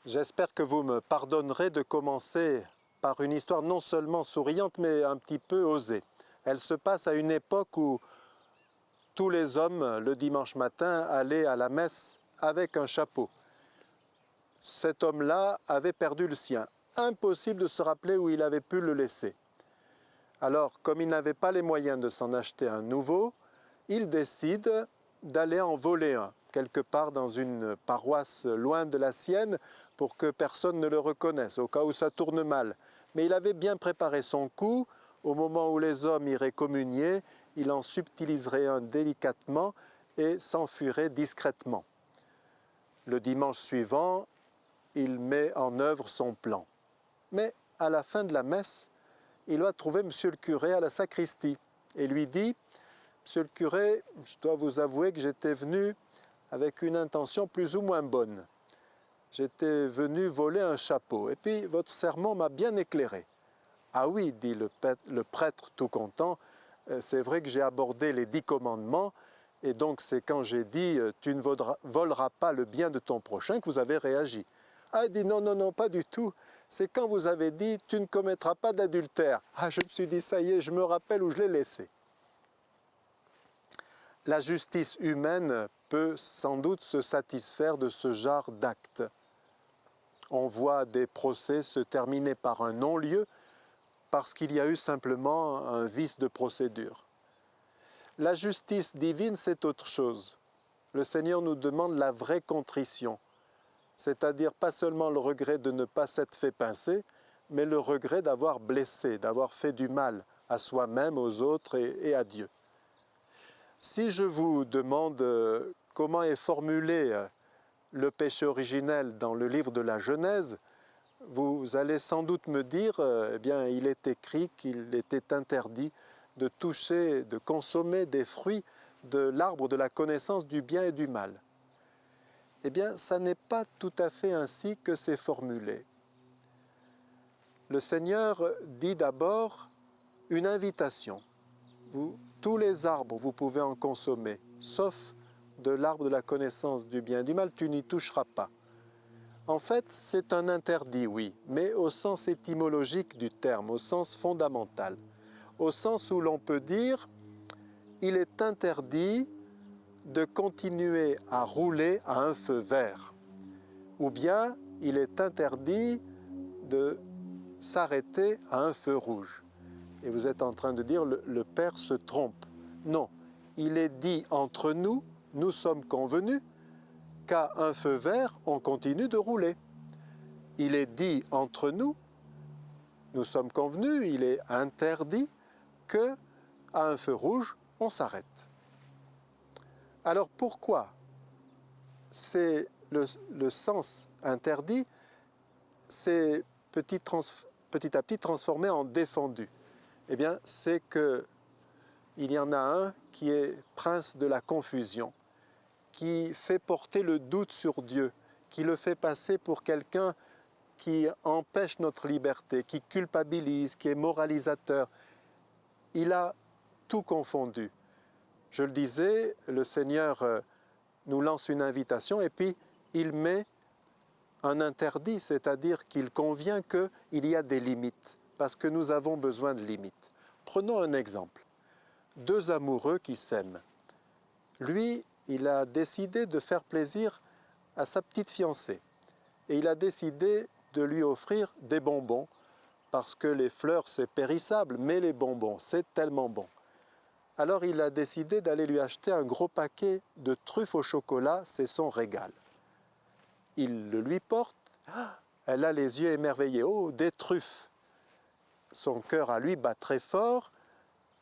J'espère que vous me pardonnerez de commencer par une histoire non seulement souriante, mais un petit peu osée. Elle se passe à une époque où tous les hommes, le dimanche matin, allaient à la messe avec un chapeau. Cet homme-là avait perdu le sien. Impossible de se rappeler où il avait pu le laisser. Alors, comme il n'avait pas les moyens de s'en acheter un nouveau, il décide d'aller en voler un, quelque part dans une paroisse loin de la sienne, pour que personne ne le reconnaisse, au cas où ça tourne mal. Mais il avait bien préparé son coup. Au moment où les hommes iraient communier, il en subtiliserait un délicatement et s'enfuirait discrètement. Le dimanche suivant, il met en œuvre son plan. Mais à la fin de la messe, il va trouver monsieur le curé à la sacristie et lui dit « Monsieur le curé, je dois vous avouer que j'étais venu avec une intention plus ou moins bonne. J'étais venu voler un chapeau et puis votre sermon m'a bien éclairé. » « Ah oui, dit le prêtre tout content, c'est vrai que j'ai abordé les 10 commandements et donc c'est quand j'ai dit « Tu ne voleras pas le bien de ton prochain » que vous avez réagi. Ah, il dit « Non, non, non, pas du tout. C'est quand vous avez dit « Tu ne commettras pas d'adultère ». Ah, je me suis dit « Ça y est, je me rappelle où je l'ai laissé ». La justice humaine peut sans doute se satisfaire de ce genre d'actes. On voit des procès se terminer par un non-lieu parce qu'il y a eu simplement un vice de procédure. La justice divine, c'est autre chose. Le Seigneur nous demande la vraie contrition, c'est-à-dire pas seulement le regret de ne pas s'être fait pincer, mais le regret d'avoir blessé, d'avoir fait du mal à soi-même, aux autres et à Dieu. Si je vous demande comment est formulé le péché originel dans le livre de la Genèse, vous allez sans doute me dire, eh bien, il est écrit qu'il était interdit de toucher, de consommer des fruits de l'arbre de la connaissance du bien et du mal. Eh bien, ça n'est pas tout à fait ainsi que c'est formulé. Le Seigneur dit d'abord une invitation. Tous les arbres, vous pouvez en consommer, sauf de l'arbre de la connaissance du bien et du mal, tu n'y toucheras pas. En fait, c'est un interdit, oui, mais au sens étymologique du terme, au sens fondamental, au sens où l'on peut dire « il est interdit de continuer à rouler à un feu vert » ou bien « il est interdit de s'arrêter à un feu rouge ». Et vous êtes en train de dire « le Père se trompe ». Non, il est dit entre nous, nous sommes convenus, qu'à un feu vert, on continue de rouler. Il est dit entre nous, nous sommes convenus, il est interdit qu'à un feu rouge, on s'arrête. Alors pourquoi c'est le sens interdit, c'est petit à petit transformé en défendu? Eh bien, c'est qu'il y en a un qui est prince de la confusion, qui fait porter le doute sur Dieu, qui le fait passer pour quelqu'un qui empêche notre liberté, qui culpabilise, qui est moralisateur. Il a tout confondu. Je le disais, le Seigneur nous lance une invitation et puis il met un interdit, c'est-à-dire qu'il convient qu'il y a des limites, parce que nous avons besoin de limites. Prenons un exemple. 2 amoureux qui s'aiment. Lui, il a décidé de faire plaisir à sa petite fiancée et il a décidé de lui offrir des bonbons parce que les fleurs, c'est périssable, mais les bonbons, c'est tellement bon. Alors il a décidé d'aller lui acheter un gros paquet de truffes au chocolat, c'est son régal. Il le lui porte, elle a les yeux émerveillés, oh, des truffes! Son cœur à lui bat très fort,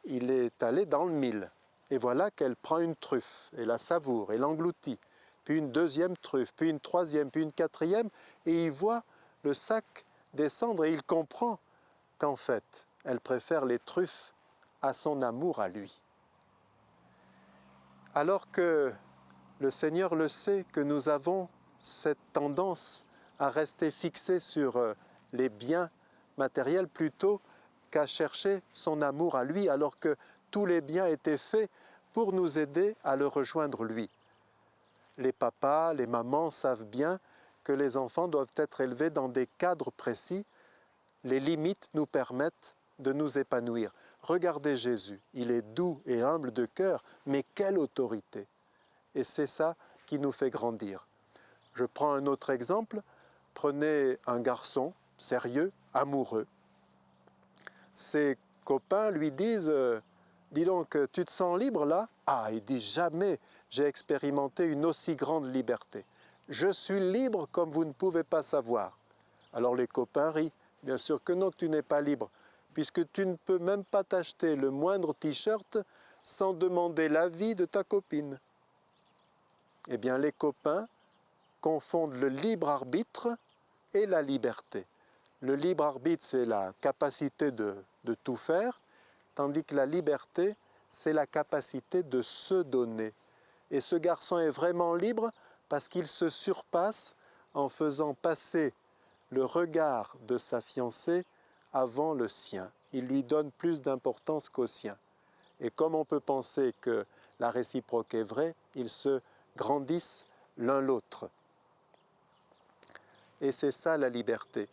il est allé dans le mille. Et voilà qu'elle prend une truffe, et la savoure, et l'engloutit, puis une deuxième truffe, puis une troisième, puis une quatrième, et il voit le sac descendre et il comprend qu'en fait, elle préfère les truffes à son amour à lui. Alors que le Seigneur le sait, que nous avons cette tendance à rester fixés sur les biens matériels plutôt qu'à chercher son amour à lui, alors que tous les biens étaient faits pour nous aider à le rejoindre lui. Les papas, les mamans savent bien que les enfants doivent être élevés dans des cadres précis. Les limites nous permettent de nous épanouir. Regardez Jésus, il est doux et humble de cœur, mais quelle autorité! Et c'est ça qui nous fait grandir. Je prends un autre exemple. Prenez un garçon sérieux, amoureux. Ses copains lui disent « Dis donc, tu te sens libre là ?» Ah, il dit « Jamais j'ai expérimenté une aussi grande liberté. Je suis libre comme vous ne pouvez pas savoir. » Alors les copains rient. Bien sûr que non, que tu n'es pas libre, puisque tu ne peux même pas t'acheter le moindre t-shirt sans demander l'avis de ta copine. Eh bien, les copains confondent le libre arbitre et la liberté. Le libre arbitre, c'est la capacité de tout faire, tandis que la liberté, c'est la capacité de se donner. Et ce garçon est vraiment libre parce qu'il se surpasse en faisant passer le regard de sa fiancée avant le sien. Il lui donne plus d'importance qu'au sien. Et comme on peut penser que la réciproque est vraie, ils se grandissent l'un l'autre. Et c'est ça la liberté.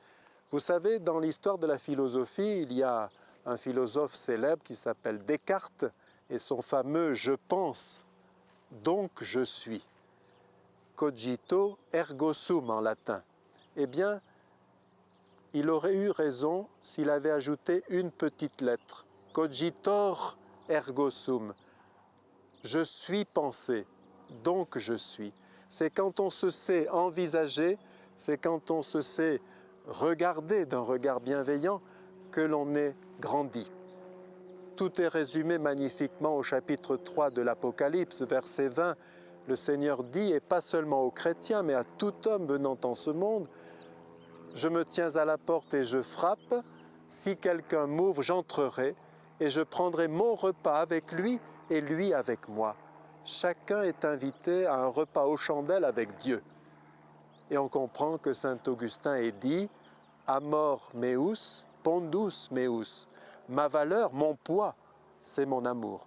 Vous savez, dans l'histoire de la philosophie, il y a un philosophe célèbre qui s'appelle Descartes et son fameux « je pense, donc je suis ». Cogito ergo sum en latin. Eh bien, il aurait eu raison s'il avait ajouté une petite lettre. Cogitor ergo sum. Je suis pensé, donc je suis. C'est quand on se sait envisager, c'est quand on se sait regarder d'un regard bienveillant que l'on est grandi. Tout est résumé magnifiquement au chapitre 3 de l'Apocalypse, verset 20. Le Seigneur dit, et pas seulement aux chrétiens, mais à tout homme venant en ce monde, « Je me tiens à la porte et je frappe. Si quelqu'un m'ouvre, j'entrerai et je prendrai mon repas avec lui et lui avec moi. » Chacun est invité à un repas aux chandelles avec Dieu. Et on comprend que saint Augustin est dit « Amor meus, pondus meus ». Ma valeur, mon poids, c'est mon amour.